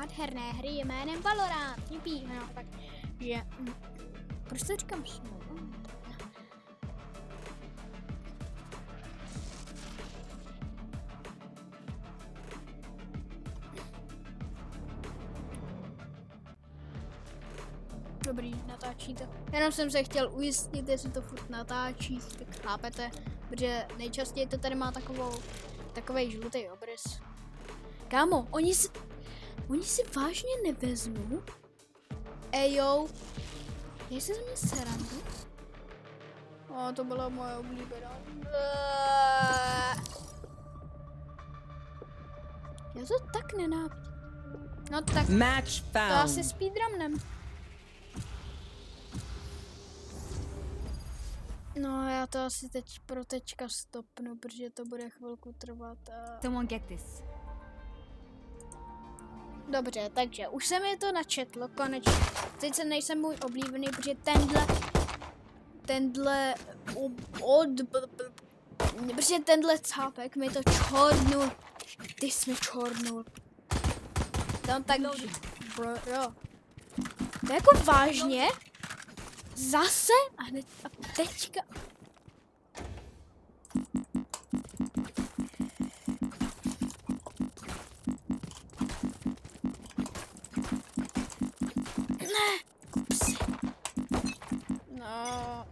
nádherné hry jménem Valorant. Jipí, no, takže... Proč to říkám smlouva? Dobrý, natáčí to. Jenom jsem se chtěl ujistit, jestli to furt natáčí, tak chápete, protože nejčastěji to tady má takovej žlutý obrys. Kámo, oni si vážně nevezmou? Ejo, jestli ze mě srandu? To byla moje oblíbená. Já to tak nenávidím. No tak, Match to found. asi speedrunnem. No, já to asi teď pro teďka stopnu, protože to bude chvilku trvat. Someone get this. Dobře, takže už se mi to načetlo, konečně. Teď se nejsem můj oblíbený, protože tenhle cápek mi to čornul. Ty jsi mi čornul. Tam tak, bro. To je jako vážně? Zase? A teďka... Ne, kupsi. No,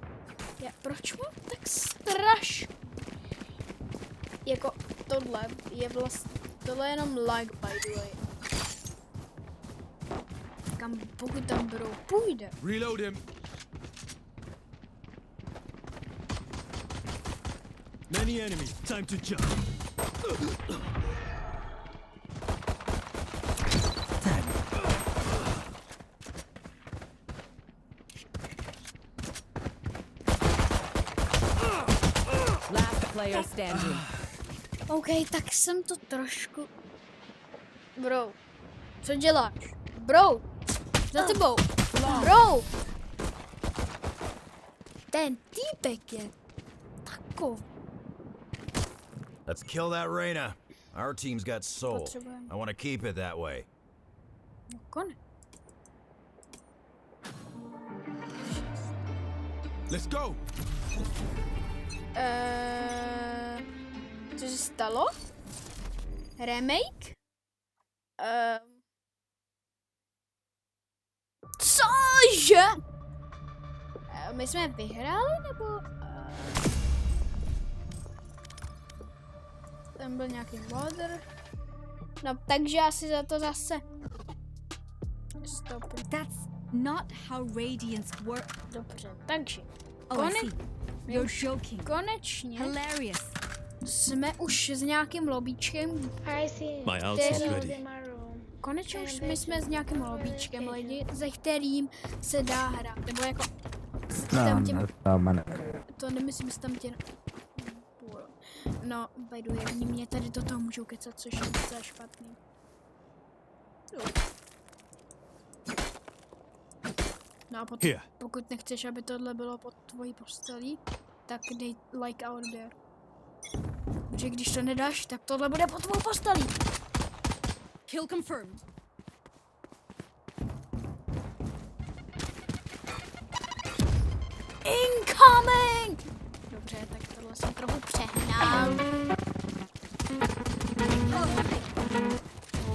proč mám tak straš? Jako tohle je vlastně, tohle je jenom lag, by the way. Kam pokud tam bro půjde. Reload him. Many enemies. Time to jump. Last player standing. OK, tak jsem to trošku... Bro, co děláš? Bro, za tebou. Bro. Ten týpek je takový. Let's kill that Reyna. Our team's got soul. I want to keep it that way. No konec. Let's go. Co se stalo? Remake? Cože? My jsme vyhráli, nebo... Tam byl nějaký modder. No, takže asi za to zase. Stop. That's not how Radiance work. Dobře, takže. Oh, I see. You're joking. Konečně Hilarious. jsme už s nějakým lobíčkem. I see. My house is Hello, ready. in my room. Konečně už my jsme s nějakým lobíčkem lidi, se kterým se dá hrát. Nebo jako to nemyslím s tam tě... No, by the way, oni mě tady do toho můžou kecat, což je docela špatný. No a potom, pokud nechceš, aby tohle bylo pod tvojí postelí, tak dej like out there. Protože když to nedáš, tak tohle bude pod tvou postelí. Kill confirmed. Incoming! Dobře, tak tohle jsem trochu přehnal.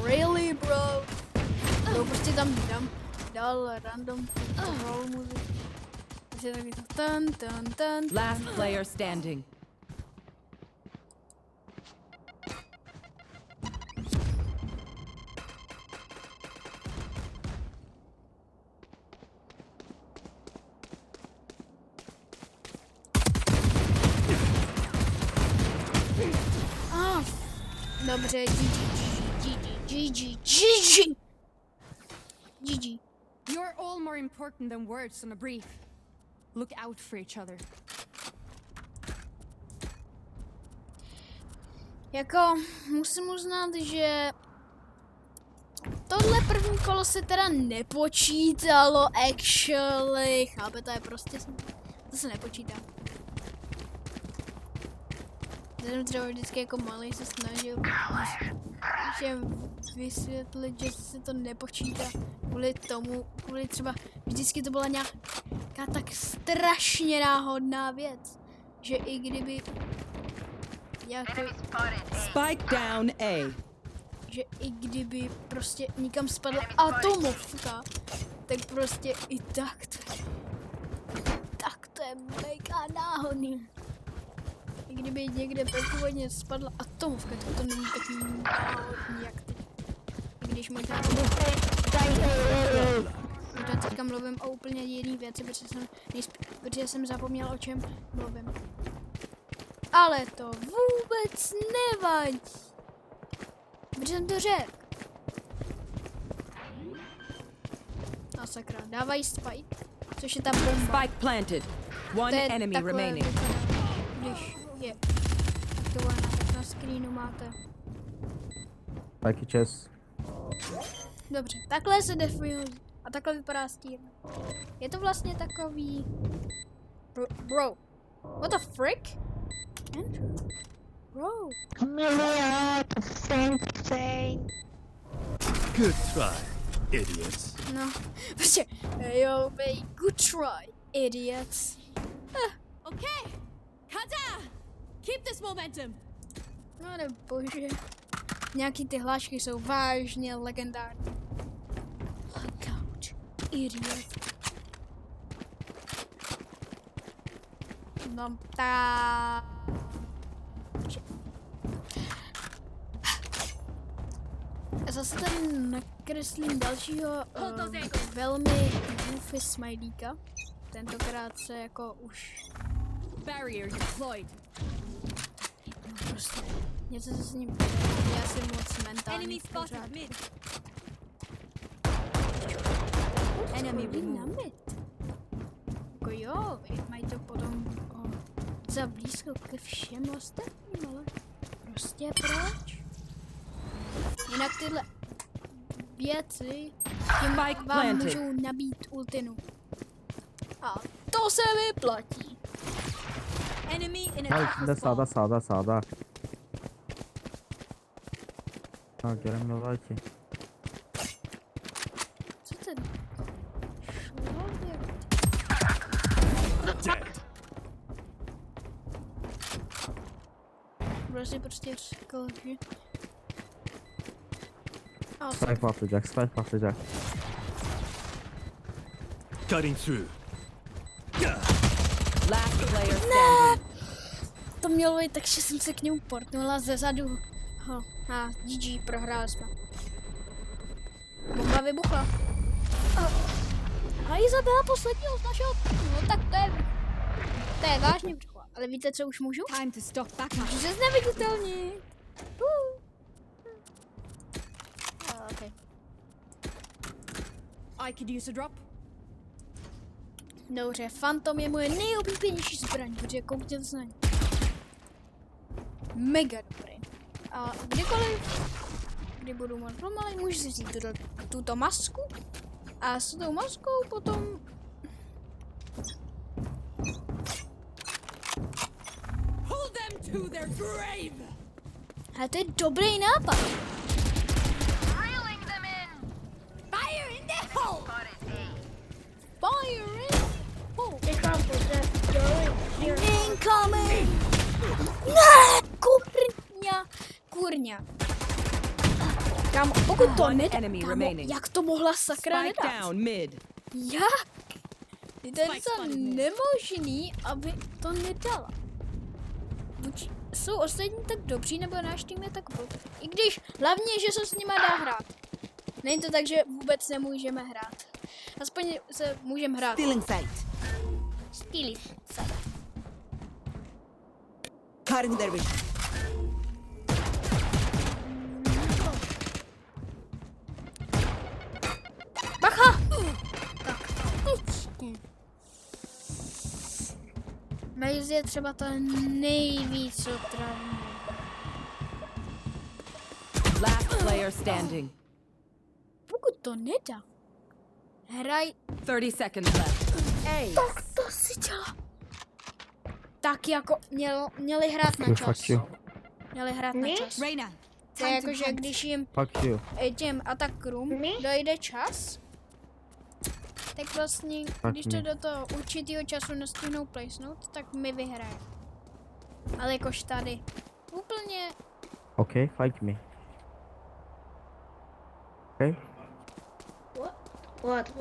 Really, bro? To prostě tam dal random roll music. Takže taky to tan. Last player standing. Dobře, GG. You're all more important than words on a brief. Look out for each other. Jako, musím uznat, že tohle první kolo se teda nepočítalo, actually, chápete, prostě to se nepočítá. Já jsem třeba vždycky jako malý se snažil všem vysvětlit, že se to nepočítá kvůli třeba, vždycky to byla nějaká tak strašně náhodná věc, že i kdyby jako, Spike down A. že i kdyby prostě nikam spadla atomovka, tak prostě i tak to je mega náhodný. I kdyby někde původně spadla atomovka, tak to není tak náhodný jak teď. I když možná teďka mluvím o úplně jiný věci, protože jsem zapomněl, o čem mluvím. Ale to vůbec nevadí. Protože jsem to řekl. A sakra, dávají spike, což je ta bomba. Spike planted. One enemy remaining. Když je to tak na screenu máte. Taky čes. Dobře, takhle se defuje a takhle vypadá Steam. Je to vlastně takový... Bro. What the frick? Andrew. Bro. Good try, idiots. No, prostě, yo, mate, good try, idiots. Okay, Kata! Keep this momentum. No bože. Nějaký ty hlášky jsou vážně legendární. Look out, idiot. No, A zase tady nakreslím dalšího velmi goofy smajlíka. Tentokrát se jako už... Barrier deployed. No prostě, něco se s ním... Já jsem moc mentální Enemy pořád. spotted mid. Enemy na mid. Jako jo, mají to potom za blízko ke všem ostatním, ale prostě proč? Jinak tyhle věci Spike vám planted. můžou nabít ultinu. A to se vyplatí. Enemy in Ay attack içinde sağda. Ha göremiyorlar ki. Co ten člověk? Dead. Bro si prostě řekl, že... A Spike patlayacak. Cutting through. Last player standing. to mělo být tak, že jsem se k němu portnula zezadu. A GG, prohráli jsme. Bomba vybuchla. A Izabela posledního z našeho... No tak to je vážně vybuchla. Ale víte, co už můžu? Time to stop back. Můžu se zneviditelnit. Okay. I could use a drop. Dobře, Phantom je moje nejoblíbenější zbraň, protože koukněte se na ně. Mega dobrý. A kdykoliv, kdy budu moc pomalej, můžu si vzít tuto masku a s tou maskou potom... Hold them to their grave. Ale to je dobrý nápad. Fire in the hole. Fire in! Incoming! Ne! Kurňa. Kámo, pokud to One nedá, enemy kámo, remaining. jak to mohla sakra Spike nedat? down mid. Jak? Je to Spike něco spotted mid. nemožný, aby to nedala. Buď jsou ostatní tak dobří, nebo náš tým je tak blbý. I když hlavně, že se s nima dá hrát. Není to tak, že vůbec nemůžeme hrát. Aspoň se můžeme hrát. Stealing sight. Stealing sight. Cutting their vision. Bacha! Tak. Maze je třeba to nejvíc otravný. Last player standing. Pokud to nedá, hraj... 30 seconds left. Tak to si dělá. Tak jako měli hrát na čas. Fuck you. Měli hrát na čas. Reina, To je jako, že když jim Fuck you. těm atakrům dojde čas, tak vlastně, když to do toho určitého času nestihnou placenout, tak my vyhrajeme. Ale jakož tady úplně, Okay, fight me. Okay? What?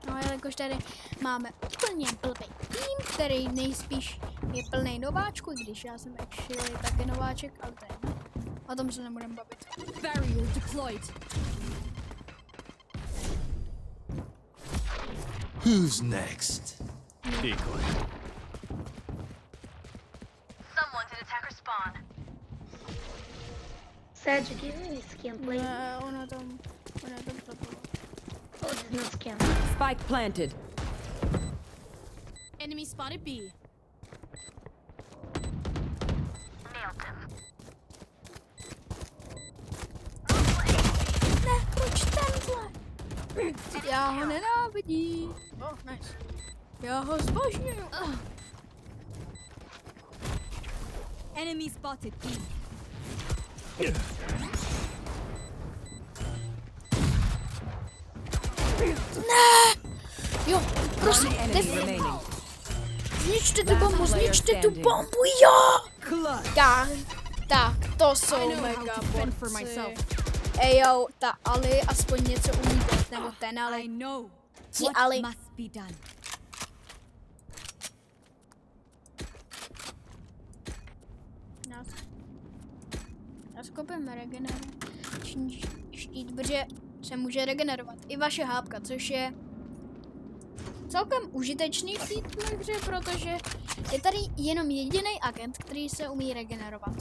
no ale jakož tady máme úplně blbý tým, který nejspíš je plný nováčků, i když já jsem actually taky nováček, ale to je jedno. O tom se nebudeme bavit. Barrier deployed. Who's next? Decoy. Someone's in attacker spawn. Sage, give me this skin, please. Ono tam zapalo. Oh, this is not skin. Spike planted. Enemy spotted B. Nailed them. Ne, proč tenhle? Já ho nenávidím. Oh, nice. Já ho zbožňuju. Enemy spotted B. Jo, prosím, One enemy remaining. zničte tu bombu, player zničte tu standing. bombu, jo! Clutch. Tak, to I jsou know how mega to fend for borci. myself. Ej jo, ta Ali aspoň něco umí dělat, nebo ten I Ali. know Ti what Ali. must be done. Já skopím regenerační štít, protože se může regenerovat i vaše hápka, což je celkem užitečný v této hře, protože je tady jenom jediný agent, který se umí regenerovat.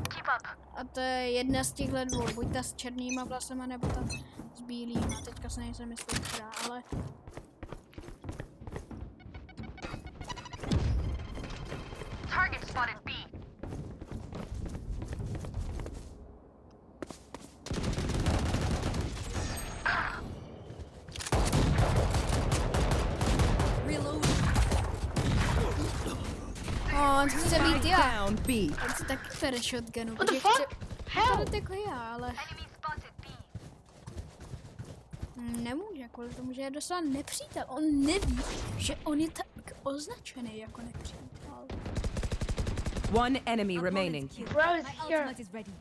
Keep up. A to je jedna z těchhle dvou, buď ta s černýma vlasama, nebo ta s bílýma, teďka se nejsem jistý, která, ale... Target spotted B. Reload. On chce být já. Down B. On se taky bere shotgunu, protože chce vypadat jako já, ale Enemy spotted B. nemůže, kvůli tomu, že je docela nepřítel. On neví, že on je tak označený jako nepřítel. One enemy remaining. Bro is My here. ultimate is ready.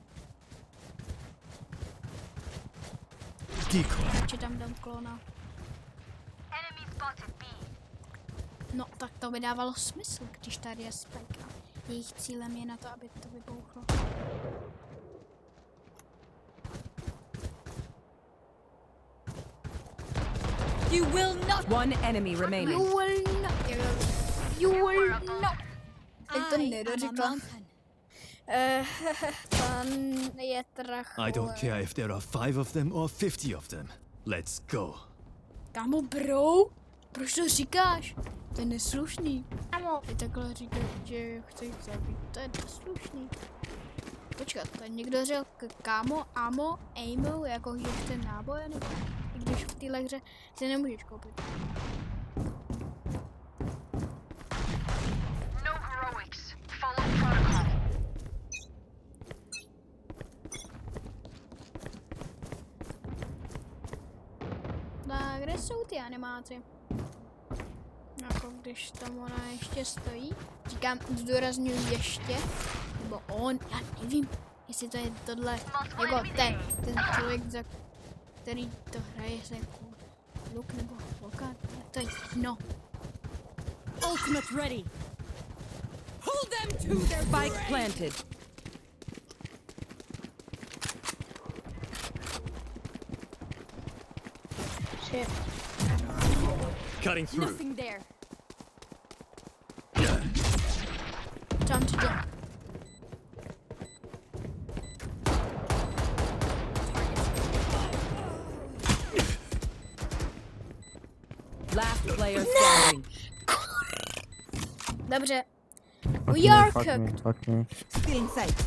Decoy. Radši tam dám klona. Enemy spotted B. No, tak to by dávalo smysl, když tady je Spike a jejich cílem je na to, aby to vybouchlo. You will not. One enemy You remaining. will not. You will not. Jak to I am a nedořekla. mountain. Pan je trochu... I don't care if there are 5 of them or 50 of them. Let's go. Kámo, bro, proč to říkáš? To je neslušný. Amo. Ty takhle říkáš, že chceš zabít, to je neslušný. Počkat, to někdo řekl kámo, amo, aimo, jako že chce náboje, nebo i když v téhle hře si nemůžeš koupit. No heroics. Follow protocol. Tak kde jsou ty animáci? Jako když tam ona ještě stojí. Říkám, zdůrazňuji ještě. Nebo on, já nevím, jestli to je tohle, jako ten člověk, za který to hraje, se jako Luk nebo Loka, to je jedno. Ultimate ready. Hold them to their Spike planted. Shit. Cutting through. Nothing there. Time to jump. Last player standing. Dobře, Fuck we me, are fuck me, cooked. fuck me. Screen sight.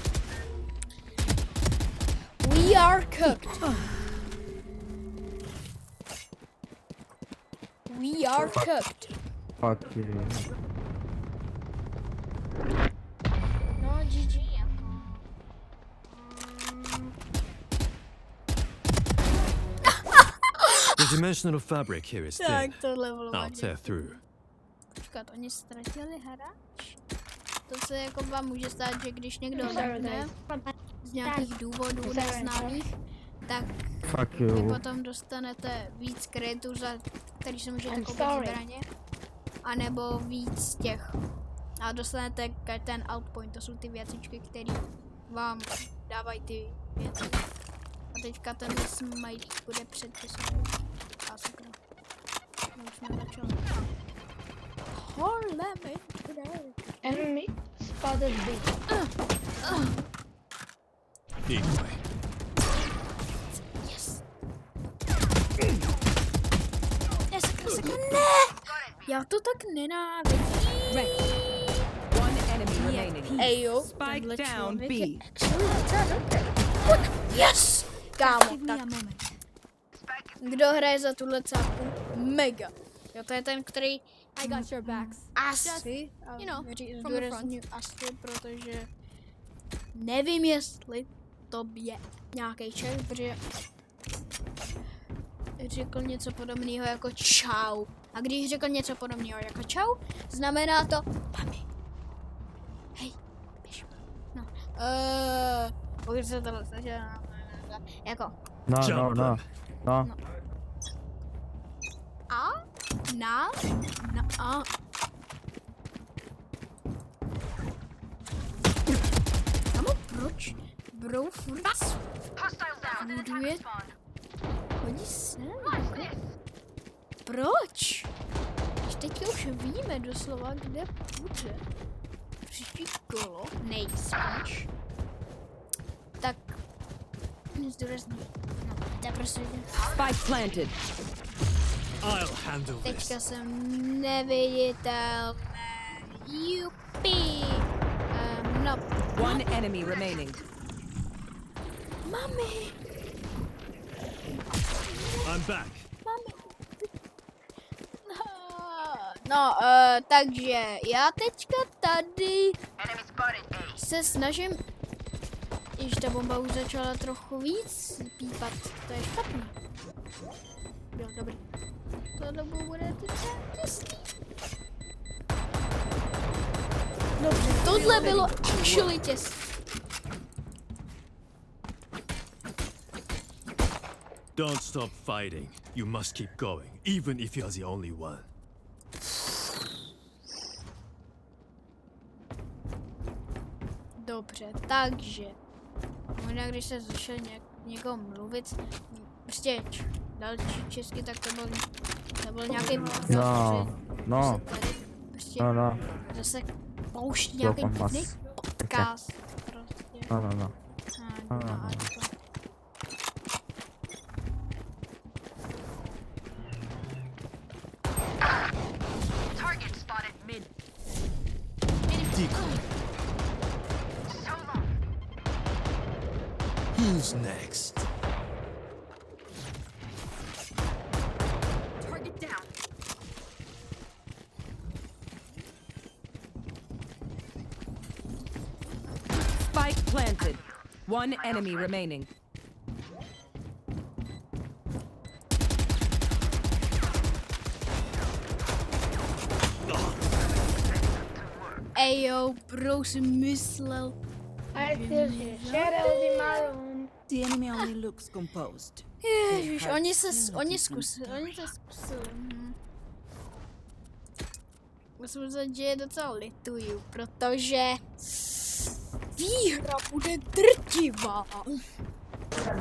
We are cooked. We are cooked. Fuck you. No, GG jako. dimensional fabric here is Tak, thin. tohle bylo I'll vážně. tear through. Počkat, oni ztratili hráč? To se jako vám může stát, že když někdo I'm sorry, lehne guys. z nějakých důvodů Sorry, neznámých, tak Fuck vy you. potom dostanete víc kreditů, za který si můžete I'm koupit sorry. zbraně, anebo víc těch. A dostanete ten outpoint, to jsou ty věcičky, které vám dávají ty věci. A teďka ten smite bude předpisovat. A sakra. No, už jsme začali. Hole mi, Enemy spotted B. Decoy. Yes. Ne, sakra, ne! Já to tak nenávidím. One enemy remaining. Ej jo, Spike tenhle down člověk B. je excelent. Yes! Kámo, tak. Kdo hraje za tuhle cápku? Mega. Jo, to je ten, který I got your backs. asi, you know, from the zdůrazňuji asi, protože nevím, jestli to je nějaký Čech, protože řekl něco podobného jako čau. A když řekl něco podobného jako čau, znamená to papi. Hej, běž. No. Pokud se tohle snažilo, jako No, no, Jump no. them. No. a, na, a. Kámo, proč? Bro, furt Hostile down. buduje, Target spawn. hodí sem. Watch this. Proč? Když teďka už víme doslova, kde bude příští kolo, nejspíš, tak zdůrazní. No, to je prostě, Spike planted. I'll handle this. teďka jsem neviditelný. Jupi. No, One enemy remaining. mami, I'm back. mami. No, takže já teďka tady Enemy spotted A. se snažím, když ta bomba už začala trochu víc pípat, to je špatný. Jo, dobrý. To dobu bude teďka těsný. Dobře, tohle bylo actually těsný. Don't stop fighting. You must keep going, even if you're the only one. Dobře, takže možná když se začal někoho mluvit, prostě další česky, tak to byl nějaký No, no, prostě no, no. zase pouští nějaký Doufám vás. divný podcast. Prostě. No, no, no. No, a to. Target spotted mid. Decoy. So long. Who's next? Target down. Spike planted. One enemy remaining. Ejo, bro, jsem myslel. I still see shadows in my room. The enemy only looks composed. Ježiš, oni to zkusili. Musím říct, že je docela lituju, protože výhra bude drtivá.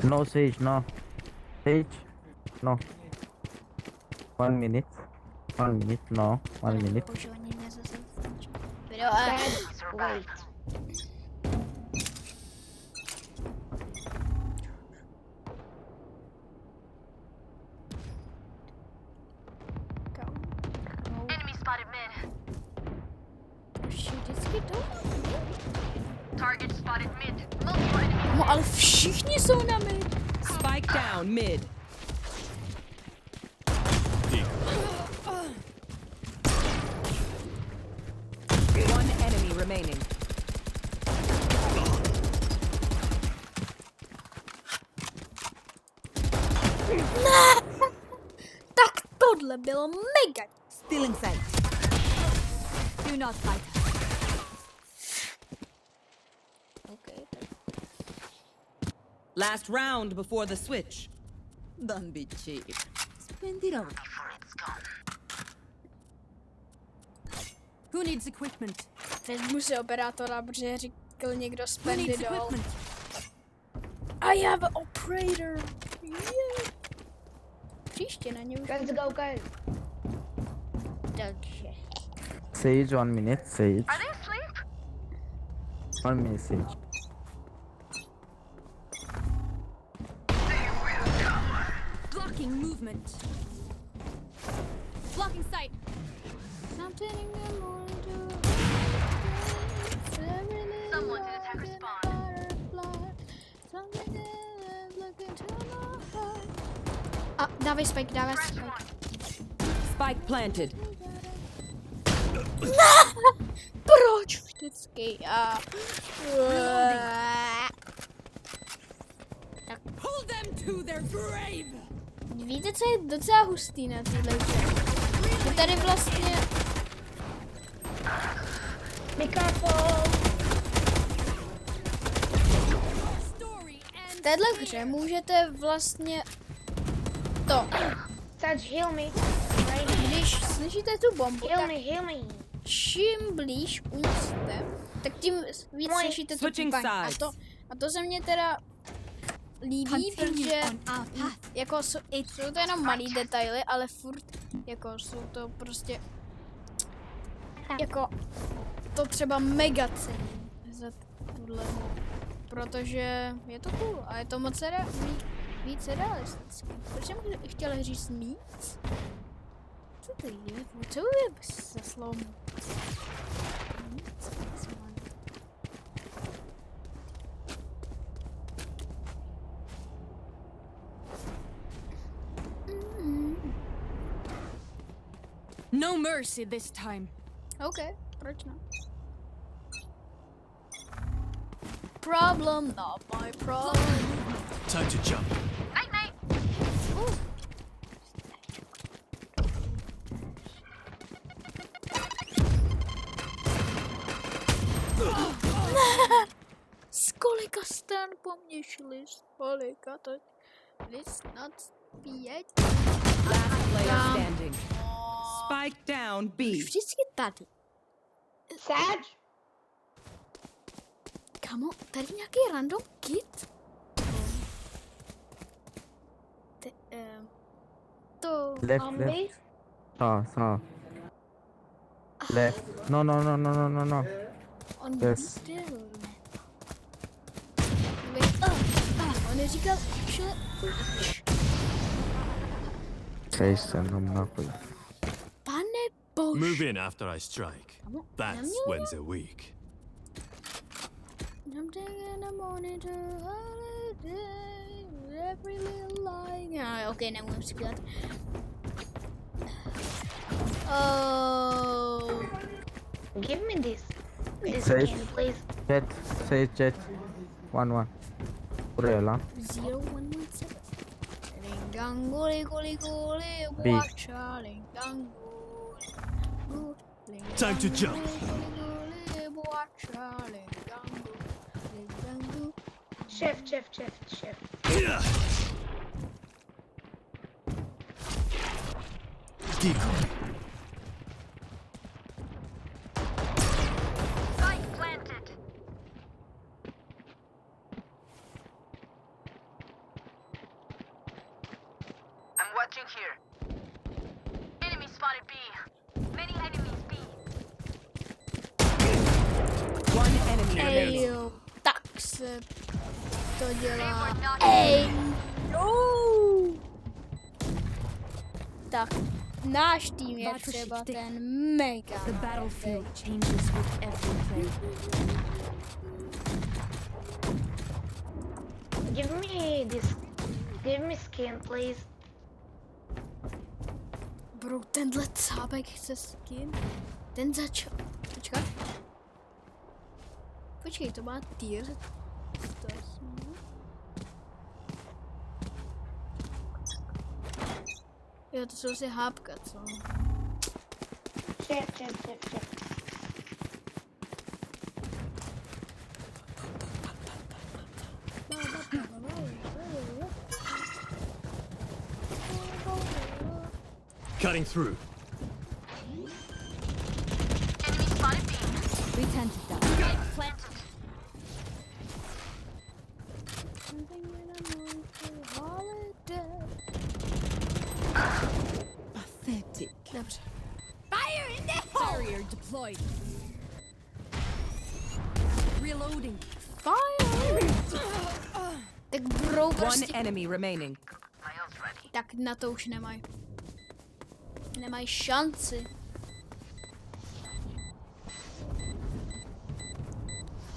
No, Sage, no. Sage, no. 1 minute. 1 minute, no. 1 minute. Bože, oni mě zase vstříčí. Bad. Wait. Enemy spotted mid. Vždycky to. Target spotted mid. Multiple enemy. No ale všichni jsou na mě. Spike down mid. One enemy remaining. tohle bylo mega. Still in sight. Do not fight. Okay. Last round before the switch. Don't be cheap. Spend it all. Who needs equipment? Vezmu si operátora, protože říkal někdo Who spendy needs dol. equipment? I have an operator. Yeah. Příště na něj. Let's go, guys. Takže. Sage, 1 minute. Sage. Are they asleep? 1 minute, Sage. Blocking movement. Blocking sight. Something in the morning to Someone did attack our spawn. A, dávej spike, dávej spike. Spike planted. Proč vždycky? Tak Hold them to their grave. víte, co je docela hustý na téhle hře? Že tady vlastně Be careful. Story v ends téhle here. hře můžete vlastně to, Sage, heal me. když slyšíte tu bombu, Heal tak me, heal me. čím blíž umřete, tak tím víc Moje. slyšíte tu Switching pípaň. sides. A to se mně teda líbí, protože on our path. jako jsou to jenom malý detaily, ale furt jako jsou to prostě jako to třeba mega cením za tuhle hru, protože je to cool a je to moc víc realistický. Proč jsem chtěl říct víc? Co to je? Co je za slovo? No mercy this time. OK, proč ne? Problem, not my problem. Time to jump. Night night. Z kolika stran po mně šli? Z kolika to? Let's not pět. Last player Down. standing. Spike down B. Vždycky tady. Sage? Kamo, tady nějaký random kit? To... Left, left. Zombies? Saw. Left. No. On Yes. byl, on říkal, actually... Sage, send them knuckles. Pane bož. Move in after I strike. Kamo, That's neměl when they're weak. Something in the morning to holiday, every little lie. OK, nemůžu si dělat. Oh. Give me this. This Sage. skin, please. Jet. Sage, jet. 1-1. Urela. 0117. Lingangoli, goli, goli, B. watcha, lingangoli. Time to jump. Lingangoli, watcha, lingangoli, lingangoli. Chef. Decoy. Spike planted. I'm watching here. Enemy spotted B. Many enemies B. One enemy remaining. Ej, jo, tak se to dělá. were not Ej, no. Tak, náš tým je třeba ten mega. The battlefield changes with every play. Give me this. Give me skin, please. Bro, tenhle cábek chce skin. Ten začal. Počkej, to má tier 108. Jo, to jsou asi hápka, co? Shit. Cutting through. Enemy spotted B. We tend to die. Spike planted. Pathetic. Dobře. Fire in the hole! Barrier deployed. Reloading. Fire! Tak bro, One prostě. enemy remaining. My ult's ready. Tak na to už nemají. Nemají šanci.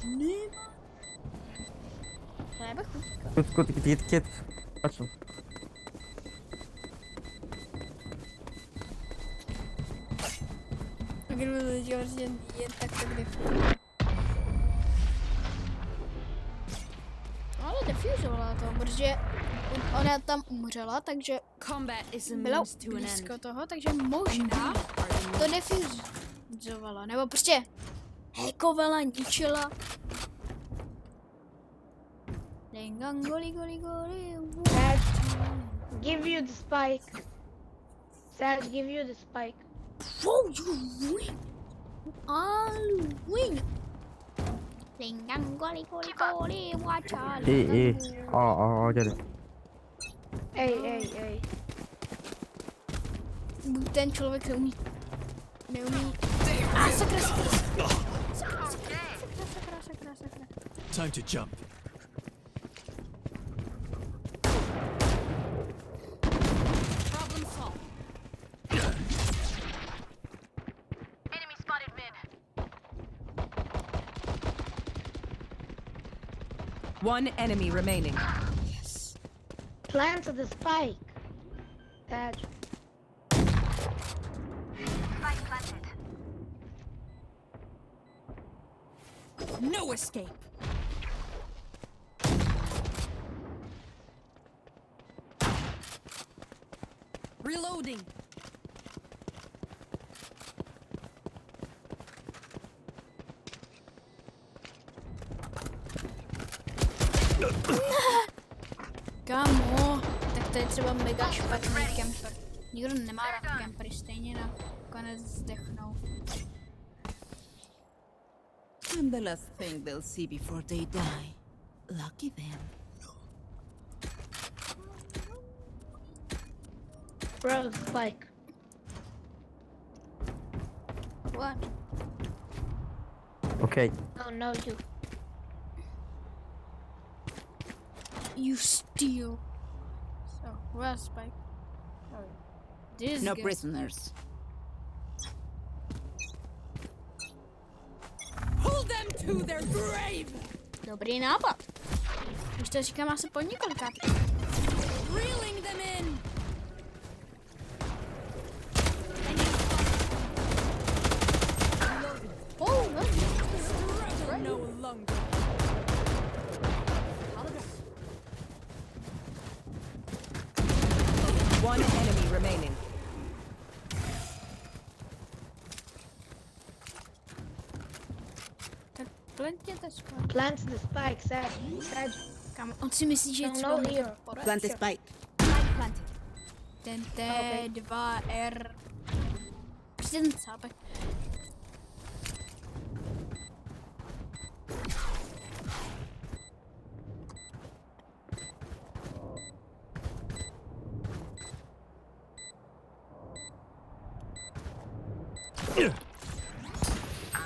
Nemá. Nebe chuťka. Kit. Patrz. Tak kdyby to dělal jen tak to ale defuzovala to, protože ona tam umřela, takže Combat is a byla means to an end. blízko toho, takže možná to defuzovala, nebo prostě hackovala, ničila. Goli. Dad, give you the spike. Dad, give you the spike. Whoa, you win! I'll win! Goli, watch out! Jadi. Ej. Buď ten člověk neumí. Sakra. Time to jump. Problem solved. Enemy spotted mid. One enemy remaining. Plant the spike. Dad. Spike planted. No escape. Reloading. Kámo, tak to je třeba mega špatný camper. Nikdo nemá rád campery, stejně na konec zdechnou. I'm the last thing they'll see before they die. Lucky them. Bro, spike. What? Okay. No, you. You steal. So, where's Spike? Oh, this No guy. prisoners. Pull them to their grave. Dobrý nápad. Už to říkám asi po několikát. Reeling them in. Oh, no. Struggle no longer. One enemy remaining. Tak plantěte Spike. Plant the spike, Dad. Kam, on si myslí, že je třeba No, mu to here. poradit. Plant the spike. Ten T2R. Prostě ten cápek. I'm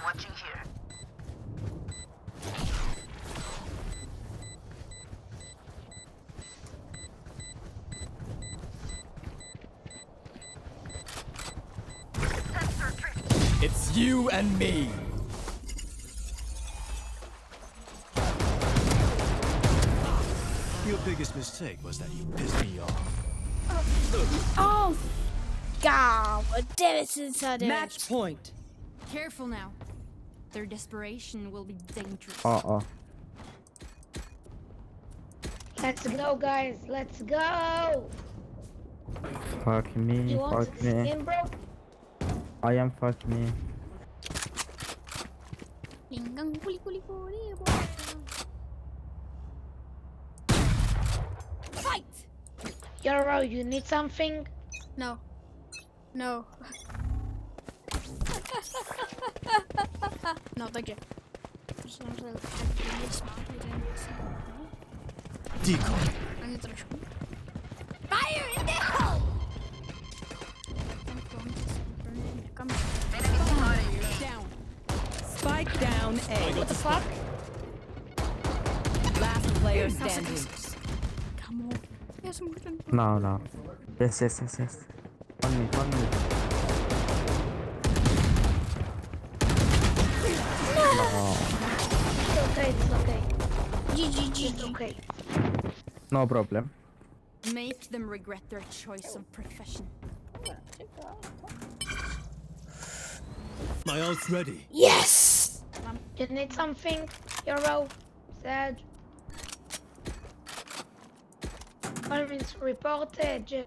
watching here. It's you and me. Your biggest mistake was that you pissed me off. Oh, God, 979. Match point. Careful now. Their desperation will be dangerous. Let's go, guys. Let's go. Fuck me, You want fuck the me. skin, bro? I am fuck me. Linggang kuli. Fight! Yoro, you need something? No. No. No, takže. Jsem se hodně smát, Decoy. ani trošku. Fire in the hole! Ten klon se úplně někam. Down. Spike down A. What the fuck? Last player standing. Kamo. Já jsem už ten. No. Yes. One minute. No. It's okay. GG. It's okay. No problem. Make them regret their choice of profession. My ult's ready. Yes! You need something? Yoro? Sad. Convince reported.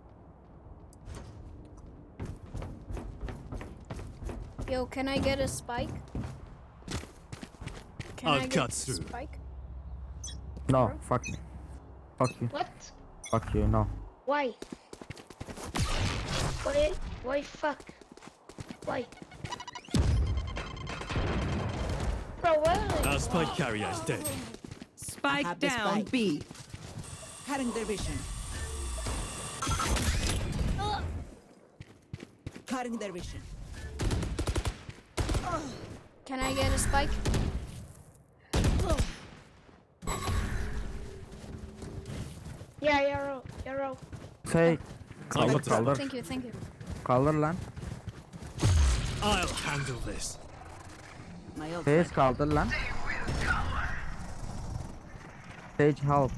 Yo, can I get a spike? Can I'll I get cut a through. spike? No, fuck me. Fuck you. What? Fuck you, no. Why? Why fuck? Why? Bro, what? Our spike carrier is dead. Spike Have the down spike. B. Cutting their vision. Cutting their vision. Can I get a spike? Yeah, Yoro. Say, I got the color. Thank you. Color lan. I'll handle this. My ult. Sage kaldır lan. Sage help.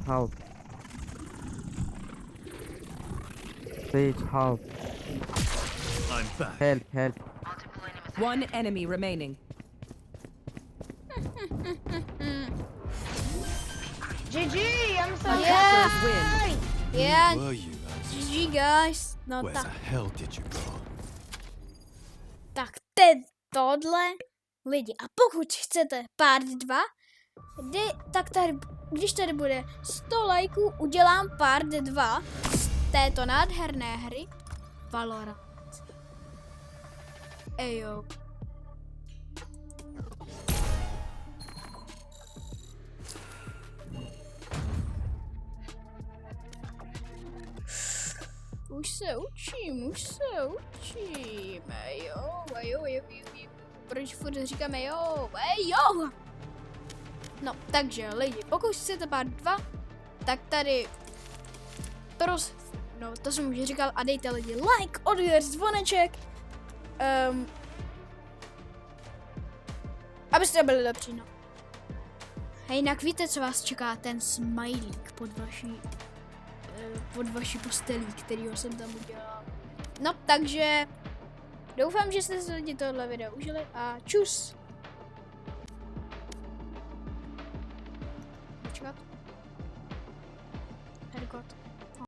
Sage help. I'm back. Help. One enemy remaining. GG, I'm so Yeah. happy. Yeah, Where were you, Aziz? GG guys. No Where the tak, hell did you go? tak teď tohle lidi. A pokud chcete part 2, tak tady, když tady bude 100 lajků, udělám part 2 z této nádherné hry Valorant. Ejo. Už se učím. Jo. Proč furt říkáme jo. No, takže lidi, pokud chcete part 2, tak tady no, to jsem už říkal a dejte lidi like, odběr, zvoneček, abyste byli dobří, no. A jinak víte, co vás čeká, ten smajlík pod vaší postelí, kterýho jsem tam udělal. No, takže doufám, že jste si lidi tohle video užili a čus! Počkat. Hergot.